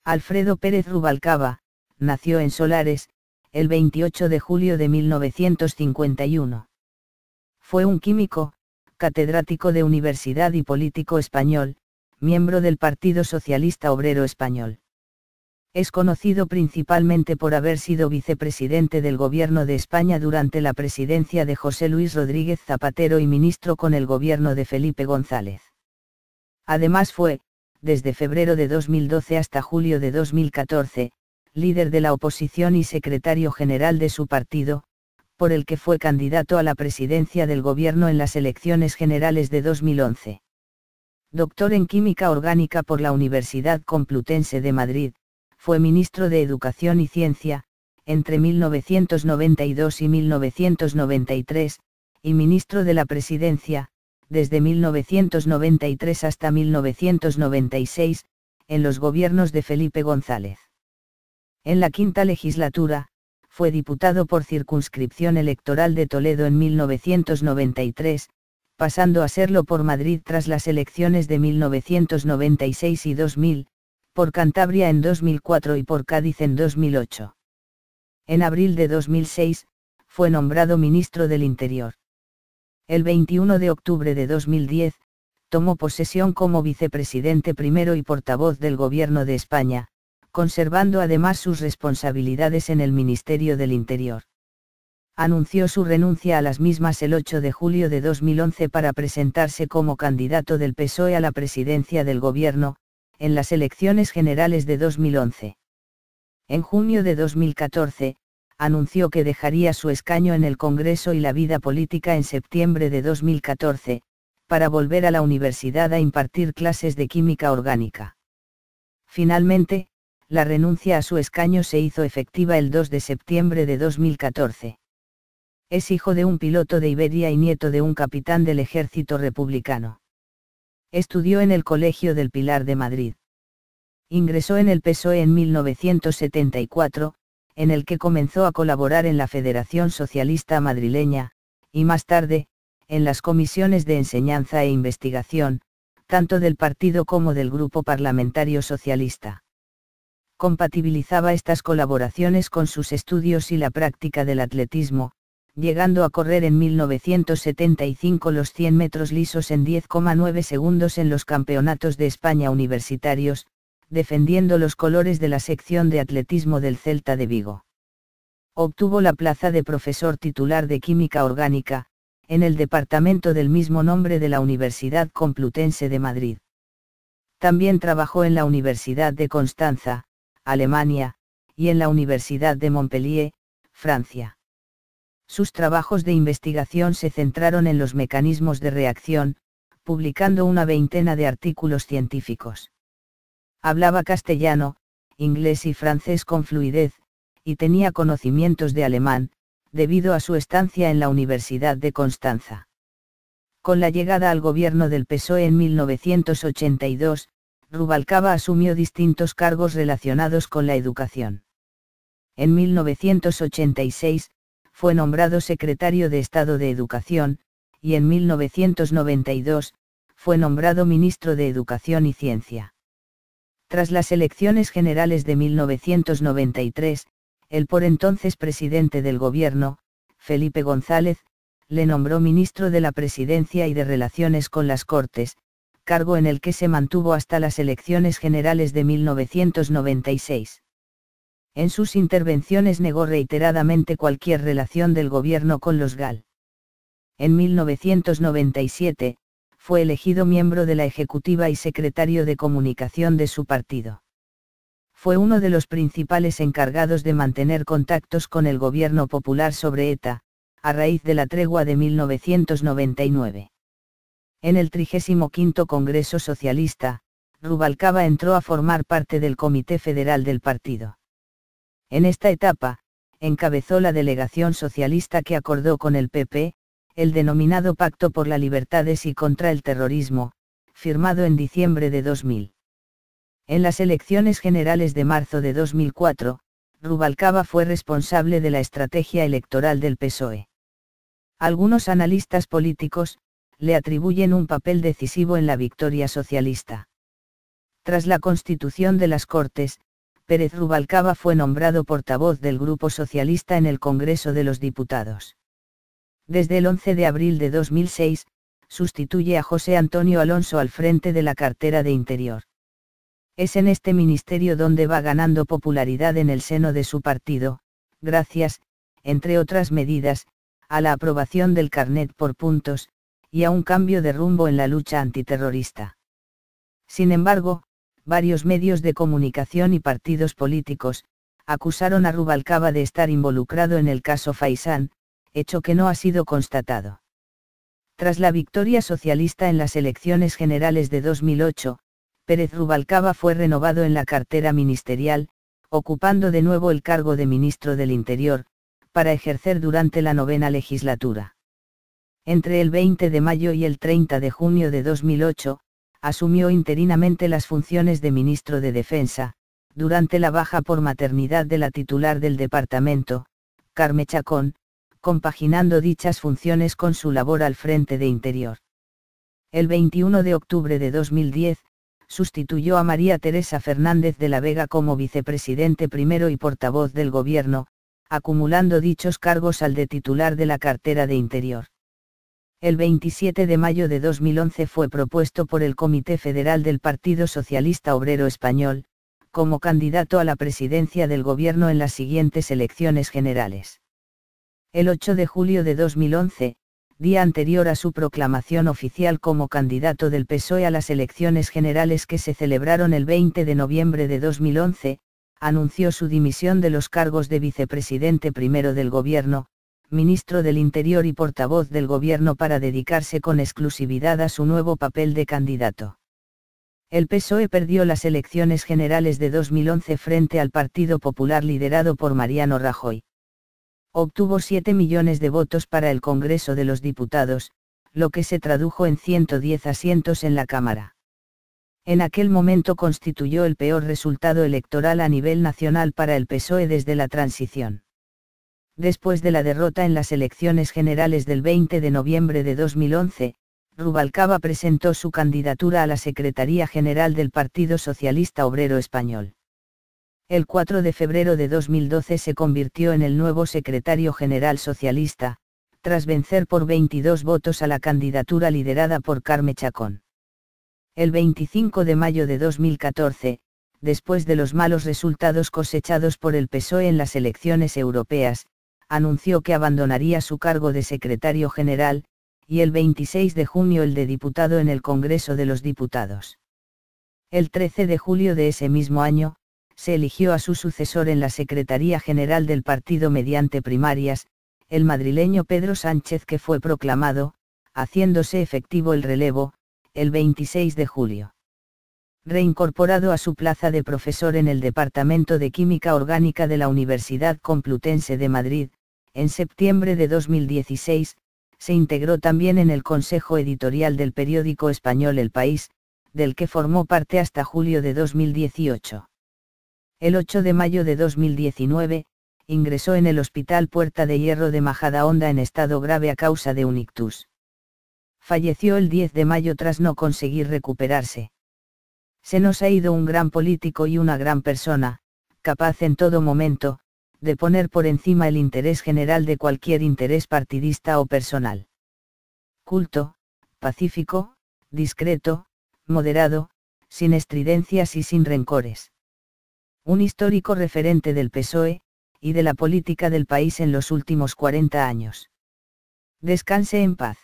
Alfredo Pérez Rubalcaba, nació en Solares, el 28 de julio de 1951. Fue un químico, catedrático de universidad y político español, miembro del Partido Socialista Obrero Español. Es conocido principalmente por haber sido vicepresidente del Gobierno de España durante la presidencia de José Luis Rodríguez Zapatero y ministro con el gobierno de Felipe González. Además fue, desde febrero de 2012 hasta julio de 2014, líder de la oposición y secretario general de su partido, por el que fue candidato a la presidencia del gobierno en las elecciones generales de 2011. Doctor en Química Orgánica por la Universidad Complutense de Madrid, fue ministro de Educación y Ciencia, entre 1992 y 1993, y ministro de la Presidencia, desde 1993 hasta 1996, en los gobiernos de Felipe González. En la quinta legislatura, fue diputado por circunscripción electoral de Toledo en 1993, pasando a serlo por Madrid tras las elecciones de 1996 y 2000, por Cantabria en 2004 y por Cádiz en 2008. En abril de 2006, fue nombrado ministro del Interior. El 21 de octubre de 2010, tomó posesión como vicepresidente primero y portavoz del Gobierno de España, conservando además sus responsabilidades en el Ministerio del Interior. Anunció su renuncia a las mismas el 8 de julio de 2011 para presentarse como candidato del PSOE a la presidencia del Gobierno, en las elecciones generales de 2011. En junio de 2014, anunció que dejaría su escaño en el Congreso y la vida política en septiembre de 2014, para volver a la universidad a impartir clases de química orgánica. Finalmente, la renuncia a su escaño se hizo efectiva el 2 de septiembre de 2014. Es hijo de un piloto de Iberia y nieto de un capitán del Ejército Republicano. Estudió en el Colegio del Pilar de Madrid. Ingresó en el PSOE en 1974, en el que comenzó a colaborar en la Federación Socialista Madrileña, y más tarde, en las comisiones de enseñanza e investigación, tanto del partido como del Grupo Parlamentario Socialista. Compatibilizaba estas colaboraciones con sus estudios y la práctica del atletismo, llegando a correr en 1975 los 100 metros lisos en 10,9 segundos en los Campeonatos de España Universitarios, defendiendo los colores de la sección de atletismo del Celta de Vigo. Obtuvo la plaza de profesor titular de Química Orgánica, en el departamento del mismo nombre de la Universidad Complutense de Madrid. También trabajó en la Universidad de Constanza, Alemania, y en la Universidad de Montpellier, Francia. Sus trabajos de investigación se centraron en los mecanismos de reacción, publicando una veintena de artículos científicos. Hablaba castellano, inglés y francés con fluidez, y tenía conocimientos de alemán, debido a su estancia en la Universidad de Constanza. Con la llegada al gobierno del PSOE en 1982, Rubalcaba asumió distintos cargos relacionados con la educación. En 1986, fue nombrado secretario de Estado de Educación, y en 1992, fue nombrado ministro de Educación y Ciencia. Tras las elecciones generales de 1993, el por entonces presidente del gobierno, Felipe González, le nombró ministro de la Presidencia y de Relaciones con las Cortes, cargo en el que se mantuvo hasta las elecciones generales de 1996. En sus intervenciones negó reiteradamente cualquier relación del gobierno con los GAL. En 1997, fue elegido miembro de la Ejecutiva y secretario de Comunicación de su partido. Fue uno de los principales encargados de mantener contactos con el gobierno popular sobre ETA, a raíz de la tregua de 1999. En el 35º Congreso Socialista, Rubalcaba entró a formar parte del Comité Federal del partido. En esta etapa, encabezó la delegación socialista que acordó con el PP, el denominado Pacto por las Libertades y contra el Terrorismo, firmado en diciembre de 2000. En las elecciones generales de marzo de 2004, Rubalcaba fue responsable de la estrategia electoral del PSOE. Algunos analistas políticos le atribuyen un papel decisivo en la victoria socialista. Tras la constitución de las Cortes, Pérez Rubalcaba fue nombrado portavoz del Grupo Socialista en el Congreso de los Diputados. Desde el 11 de abril de 2006, sustituye a José Antonio Alonso al frente de la cartera de Interior. Es en este ministerio donde va ganando popularidad en el seno de su partido, gracias, entre otras medidas, a la aprobación del carnet por puntos, y a un cambio de rumbo en la lucha antiterrorista. Sin embargo, varios medios de comunicación y partidos políticos, acusaron a Rubalcaba de estar involucrado en el caso Faisán, hecho que no ha sido constatado. Tras la victoria socialista en las elecciones generales de 2008, Pérez Rubalcaba fue renovado en la cartera ministerial, ocupando de nuevo el cargo de ministro del Interior, para ejercer durante la 9ª legislatura. Entre el 20 de mayo y el 30 de junio de 2008, asumió interinamente las funciones de ministro de Defensa, durante la baja por maternidad de la titular del departamento, Carme Chacón, compaginando dichas funciones con su labor al frente de Interior. El 21 de octubre de 2010, sustituyó a María Teresa Fernández de la Vega como vicepresidente primero y portavoz del Gobierno, acumulando dichos cargos al de titular de la cartera de Interior. El 27 de mayo de 2011 fue propuesto por el Comité Federal del Partido Socialista Obrero Español, como candidato a la presidencia del Gobierno en las siguientes elecciones generales. El 8 de julio de 2011, día anterior a su proclamación oficial como candidato del PSOE a las elecciones generales que se celebraron el 20 de noviembre de 2011, anunció su dimisión de los cargos de vicepresidente primero del Gobierno, ministro del Interior y portavoz del Gobierno para dedicarse con exclusividad a su nuevo papel de candidato. El PSOE perdió las elecciones generales de 2011 frente al Partido Popular liderado por Mariano Rajoy. Obtuvo 7 millones de votos para el Congreso de los Diputados, lo que se tradujo en 110 asientos en la Cámara. En aquel momento constituyó el peor resultado electoral a nivel nacional para el PSOE desde la transición. Después de la derrota en las elecciones generales del 20 de noviembre de 2011, Rubalcaba presentó su candidatura a la Secretaría General del Partido Socialista Obrero Español. El 4 de febrero de 2012 se convirtió en el nuevo secretario general socialista, tras vencer por 22 votos a la candidatura liderada por Carme Chacón. El 25 de mayo de 2014, después de los malos resultados cosechados por el PSOE en las elecciones europeas, anunció que abandonaría su cargo de secretario general, y el 26 de junio el de diputado en el Congreso de los Diputados. El 13 de julio de ese mismo año, se eligió a su sucesor en la Secretaría General del partido mediante primarias, el madrileño Pedro Sánchez, que fue proclamado, haciéndose efectivo el relevo, el 26 de julio. Reincorporado a su plaza de profesor en el Departamento de Química Orgánica de la Universidad Complutense de Madrid, en septiembre de 2016, se integró también en el Consejo Editorial del periódico español El País, del que formó parte hasta julio de 2018. El 8 de mayo de 2019, ingresó en el Hospital Puerta de Hierro de Majadahonda en estado grave a causa de un ictus. Falleció el 10 de mayo tras no conseguir recuperarse. Se nos ha ido un gran político y una gran persona, capaz en todo momento, de poner por encima el interés general de cualquier interés partidista o personal. Culto, pacífico, discreto, moderado, sin estridencias y sin rencores. Un histórico referente del PSOE, y de la política del país en los últimos 40 años. Descanse en paz.